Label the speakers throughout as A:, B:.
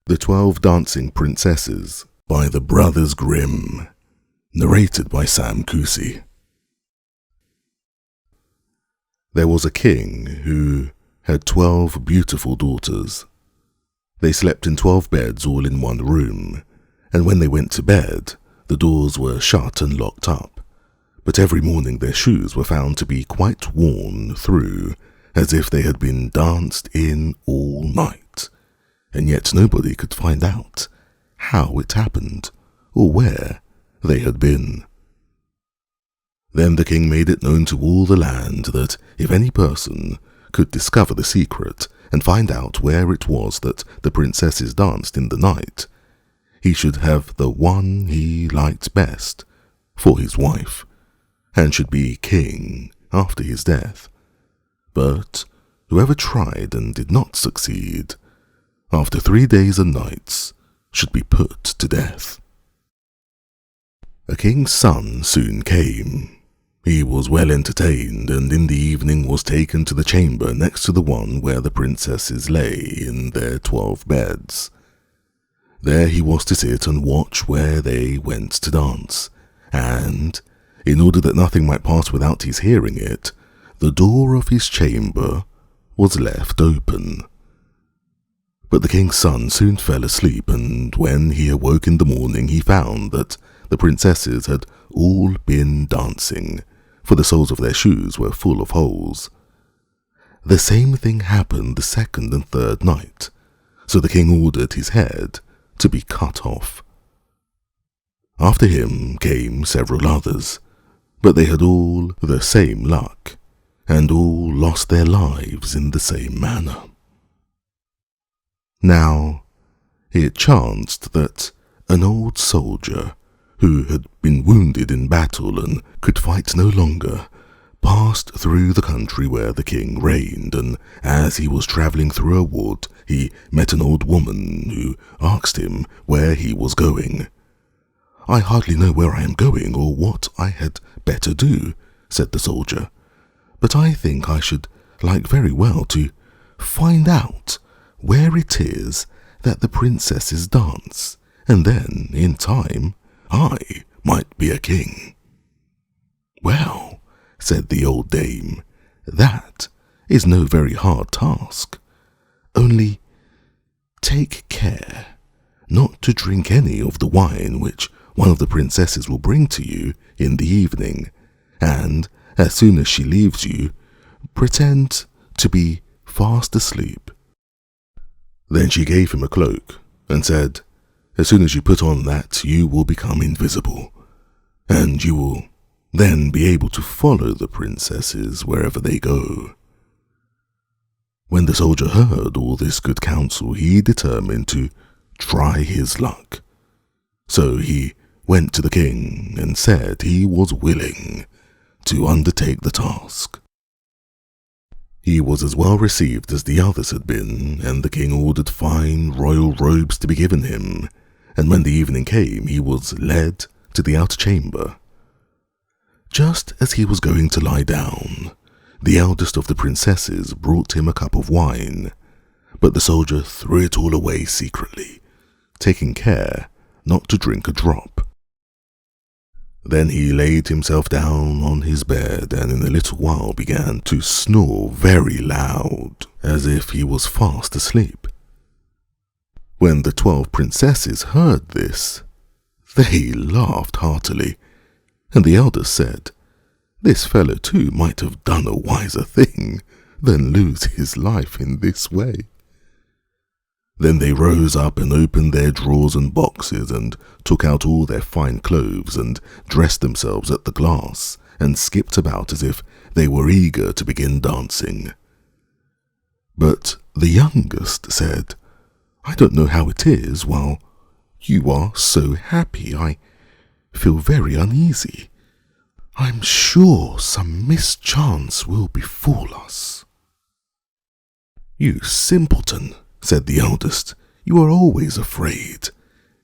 A: The 12 Dancing Princesses by the Brothers Grimm. Narrated by Kusi. There was a king who had 12 beautiful daughters. They slept in 12 beds all in one room, and when they went to bed, the doors were shut and locked up. But every morning their shoes were found to be quite worn through, as if they had been danced in all night. And yet nobody could find out how it happened or where they had been. Then the king made it known to all the land that if any person could discover the secret and find out where it was that the princesses danced in the night, he should have the one he liked best for his wife, and should be king after his death. But whoever tried and did not succeed, after 3 days and nights, should be put to death. A king's son soon came. He was well entertained, and in the evening was taken to the chamber next to the one where the princesses lay in their 12 beds. There he was to sit and watch where they went to dance, and, in order that nothing might pass without his hearing it, the door of his chamber was left open. But the king's son soon fell asleep, and when he awoke in the morning he found that the princesses had all been dancing, for the soles of their shoes were full of holes. The same thing happened the second and third night, so the king ordered his head to be cut off. After him came several others, but they had all the same luck, and all lost their lives in the same manner. Now, it chanced that an old soldier, who had been wounded in battle and could fight no longer, passed through the country where the king reigned, and as he was travelling through a wood, he met an old woman who asked him where he was going. "I hardly know where I am going or what I had better do," said the soldier, "but I think I should like very well to find out where it is that the princesses dance, and then, in time, I might be a king." "Well," said the old dame, "that is no very hard task. Only take care not to drink any of the wine which one of the princesses will bring to you in the evening, and as soon as she leaves you, pretend to be fast asleep." Then she gave him a cloak and said, "As soon as you put on that, you will become invisible, and you will then be able to follow the princesses wherever they go." When the soldier heard all this good counsel, he determined to try his luck. So he went to the king and said he was willing to undertake the task. He was as well received as the others had been, and the king ordered fine royal robes to be given him, and when the evening came he was led to the outer chamber. Just as he was going to lie down, the eldest of the princesses brought him a cup of wine, but the soldier threw it all away secretly, taking care not to drink a drop. Then he laid himself down on his bed and in a little while began to snore very loud, as if he was fast asleep. When the 12 princesses heard this, they laughed heartily, and the eldest said, "This fellow too might have done a wiser thing than lose his life in this way." Then they rose up and opened their drawers and boxes and took out all their fine clothes and dressed themselves at the glass and skipped about as if they were eager to begin dancing. But the youngest said, "I don't know how it is, while you are so happy, I feel very uneasy. I'm sure some mischance will befall us." "You simpleton," said the eldest, "you are always afraid.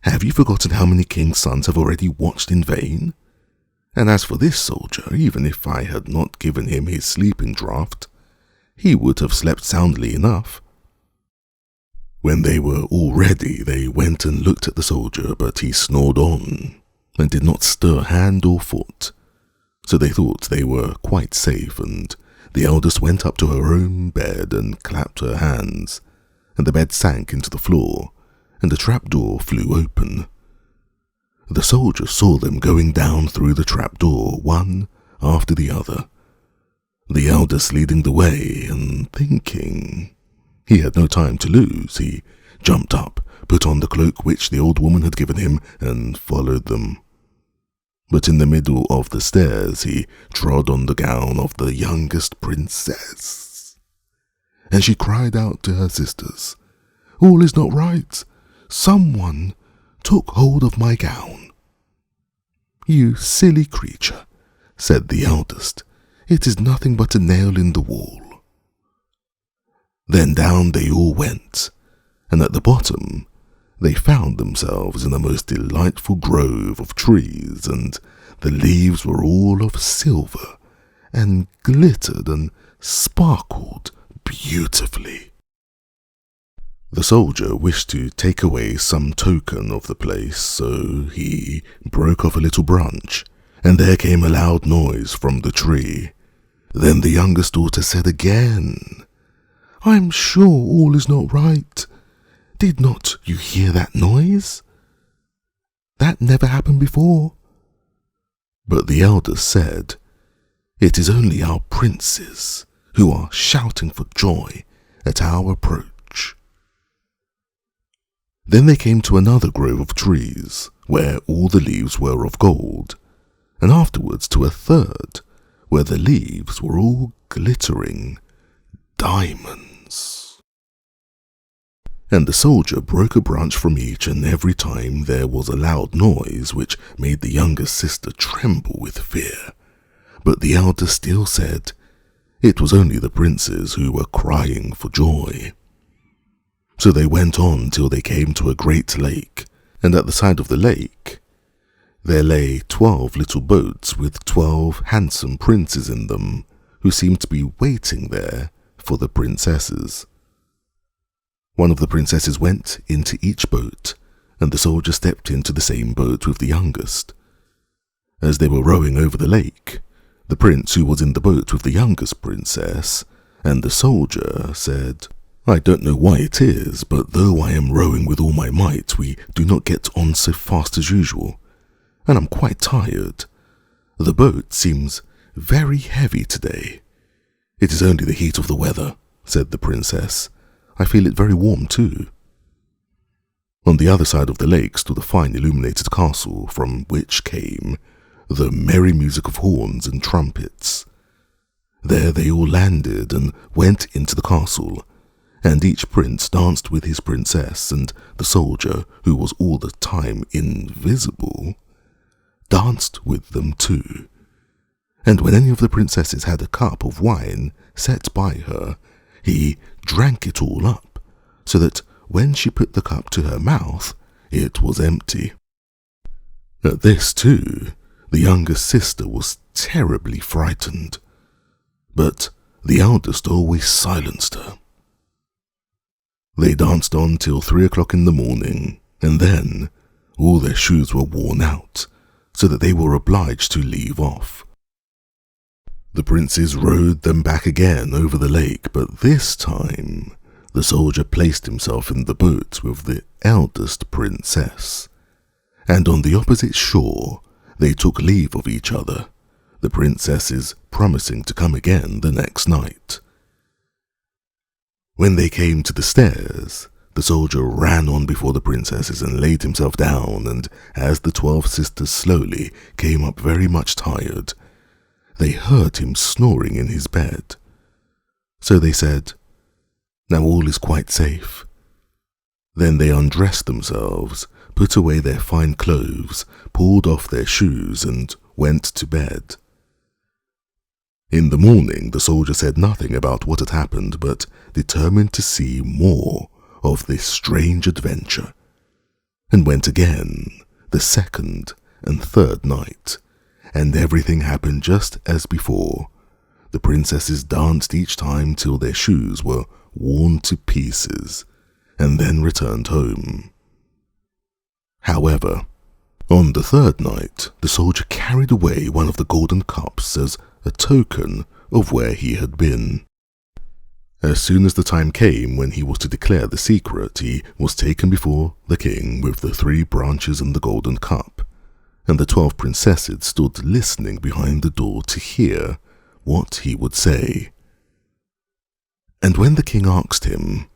A: Have you forgotten how many king's sons have already watched in vain? And as for this soldier, even if I had not given him his sleeping draught, he would have slept soundly enough." When they were all ready, they went and looked at the soldier, but he snored on and did not stir hand or foot. So they thought they were quite safe, and the eldest went up to her own bed and clapped her hands, and the bed sank into the floor, and the trapdoor flew open. The soldier saw them going down through the trapdoor, one after the other, the eldest leading the way, and thinking he had no time to lose, he jumped up, put on the cloak which the old woman had given him, and followed them. But in the middle of the stairs he trod on the gown of the youngest princess, and she cried out to her sisters, "All is not right. Someone took hold of my gown." "You silly creature," said the eldest, "it is nothing but a nail in the wall." Then down they all went, and at the bottom they found themselves in a most delightful grove of trees, and the leaves were all of silver, and glittered and sparkled beautifully. The soldier wished to take away some token of the place, so he broke off a little branch, and there came a loud noise from the tree. Then the youngest daughter said again, "I'm sure all is not right. Did not you hear that noise? That never happened before." But the eldest said, "It is only our princes who are shouting for joy at our approach." Then they came to another grove of trees, where all the leaves were of gold, and afterwards to a third, where the leaves were all glittering diamonds. And the soldier broke a branch from each, and every time there was a loud noise which made the youngest sister tremble with fear. But the elder still said it was only the princes who were crying for joy. So they went on till they came to a great lake, and at the side of the lake there lay 12 little boats with 12 handsome princes in them, who seemed to be waiting there for the princesses. One of the princesses went into each boat, and the soldier stepped into the same boat with the youngest. As they were rowing over the lake, the prince who was in the boat with the youngest princess and the soldier said, "I don't know why it is, but though I am rowing with all my might, we do not get on so fast as usual, and I'm quite tired. The boat seems very heavy today." "It is only the heat of the weather," said the princess. "I feel it very warm too." On the other side of the lake stood a fine illuminated castle, from which came the merry music of horns and trumpets. There they all landed and went into the castle, and each prince danced with his princess, and the soldier, who was all the time invisible, danced with them too. And when any of the princesses had a cup of wine set by her, he drank it all up, so that when she put the cup to her mouth, it was empty. At this too, the youngest sister was terribly frightened, but the eldest always silenced her. They danced on till 3 o'clock in the morning, and then all their shoes were worn out, so that they were obliged to leave off. The princes rowed them back again over the lake, but this time the soldier placed himself in the boat with the eldest princess, and on the opposite shore they took leave of each other, the princesses promising to come again the next night. When they came to the stairs, the soldier ran on before the princesses and laid himself down, and as the 12 sisters slowly came up very much tired, they heard him snoring in his bed. So they said, "Now all is quite safe." Then they undressed themselves, put away their fine clothes, pulled off their shoes, and went to bed. In the morning the soldier said nothing about what had happened, but determined to see more of this strange adventure, and went again the second and third night, and everything happened just as before. The princesses danced each time till their shoes were worn to pieces, and then returned home. However, on the third night, the soldier carried away one of the golden cups as a token of where he had been. As soon as the time came when he was to declare the secret, he was taken before the king with the 3 branches and the golden cup, and the 12 princesses stood listening behind the door to hear what he would say. And when the king asked him,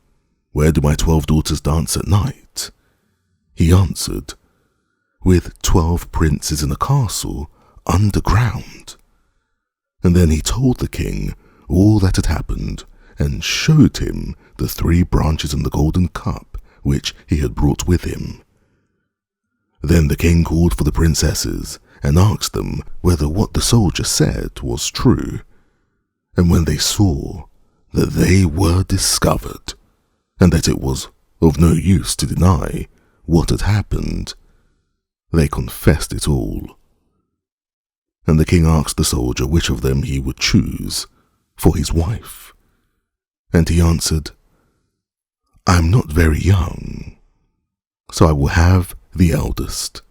A: "Where do my 12 daughters dance at night?" he answered, "With 12 princes in a castle underground." And then he told the king all that had happened, and showed him the 3 branches and the golden cup which he had brought with him. Then the king called for the princesses and asked them whether what the soldier said was true. And when they saw that they were discovered, and that it was of no use to deny what had happened, they confessed it all. And the king asked the soldier which of them he would choose for his wife. And he answered, "I am not very young, so I will have the eldest."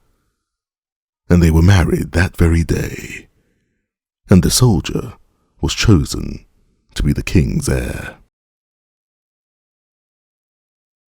A: And they were married that very day, and the soldier was chosen to be the king's heir.